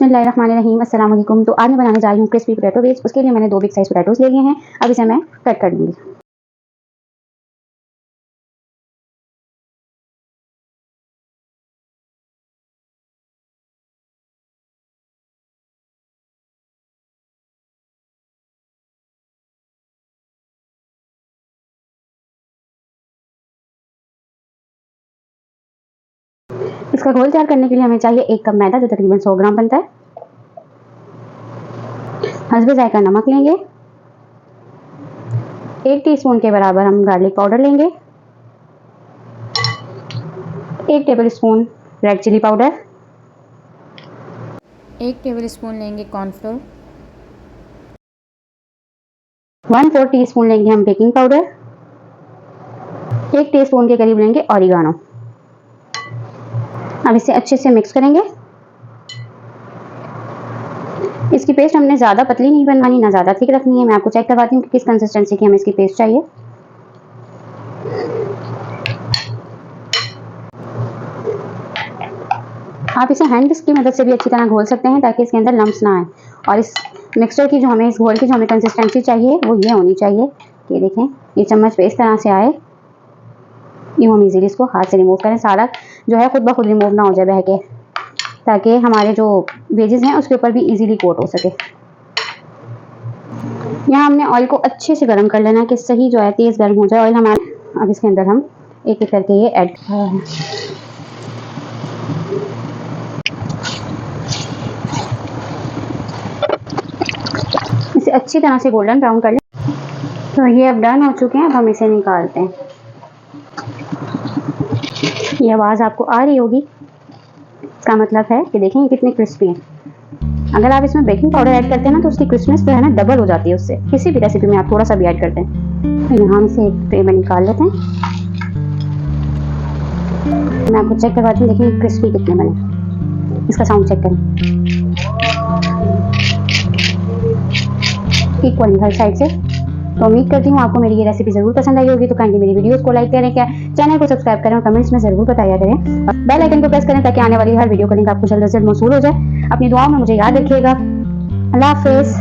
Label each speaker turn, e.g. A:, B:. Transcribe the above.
A: बिस्मिल्लाहिर्रहमानिर्रहीम, अस्सलाम वालेकुम। तो आज मैं बनाने जा रही हूँ क्रिस्पी पोटैटो वेज। उसके लिए मैंने 2 बिग साइज़ पोटैटोज़ ले लिए हैं। अब इसे मैं कट कर लूँगी। इसका घोल तैयार करने के लिए हमें चाहिए 1 कप मैदा, जो तकरीबन 100 ग्राम बनता है। हस्बे ज़ायका नमक लेंगे। 1 टीस्पून के बराबर हम गार्लिक पाउडर लेंगे। 1 tablespoon red chili powder.
B: 1 tablespoon लेंगे कॉर्नफ्लोर।
A: 1/4 टीस्पून लेंगे हम बेकिंग पाउडर। 1 टीस्पून के करीब लेंगे ऑरिगानो। अब इसे अच्छे से मिक्स करेंगे। इसकी पेस्ट हमने ज़्यादा पतली नहीं बनवानी, ना ज़्यादा थिक रखनी है। मैं आपको चेक करवाती हूँ कि किस कंसिस्टेंसी की हमें इसकी पेस्ट चाहिए। आप इसे हैंड विस्क की मदद से भी अच्छी तरह घोल सकते हैं, ताकि इसके अंदर लम्प्स ना आए। और इस मिक्सचर की जो हमें इस घोल की जो हमें कंसिस्टेंसी चाहिए वो ये होनी चाहिए कि देखें, ये चम्मच पे इस तरह से आए। यूँ हम इजीली इसको हाथ से रिमूव करें, सारा जो है खुद ब खुद रिमूव ना हो जाए बह के, ताकि हमारे जो वेजेस हैं उसके ऊपर भी इजीली कोट हो सके। यहाँ हमने ऑयल को अच्छे से गर्म कर लेना है कि सही जो है तेज़ गर्म हो जाए ऑयल हमारे। अब इसके अंदर हम एक एक करके ये ऐड कर रहे हैं। इसे अच्छी तरह से गोल्डन ब्राउन कर लें। तो ये अब डन हो चुके हैं। अब हम इसे निकालते हैं। ये आवाज़ आपको आ रही होगी, इसका मतलब है कि देखें ये कितने क्रिस्पी हैं। अगर आप इसमें बेकिंग पाउडर ऐड करते हैं ना, तो उसकी क्रिस्पनेस जो है ना डबल हो जाती है उससे। किसी भी रेसिपी में आप थोड़ा सा भी ऐड करते हैं। तो यहाँ हम इसे एक ट्रे में निकाल लेते हैं। मैं आपको चेक करवाती हूँ, देखिए क्रिस्पी कितने बने। इसका साउंड चेक करें, इक्वली हर साइड से। तो उम्मीद करती हूँ आपको मेरी ये रेसिपी ज़रूर पसंद आई होगी। तो काइंडली मेरी वीडियोस को लाइक करें, क्या चैनल को सब्सक्राइब करें और कमेंट्स में ज़रूर बताया करें। और बेल आइकन को प्रेस करें ताकि आने वाली हर वीडियो का लिंक आपको जल्द से जल्द मौसूल हो जाए। अपनी दुआओं में मुझे याद रखिएगा। अल्लाह हाफिज़।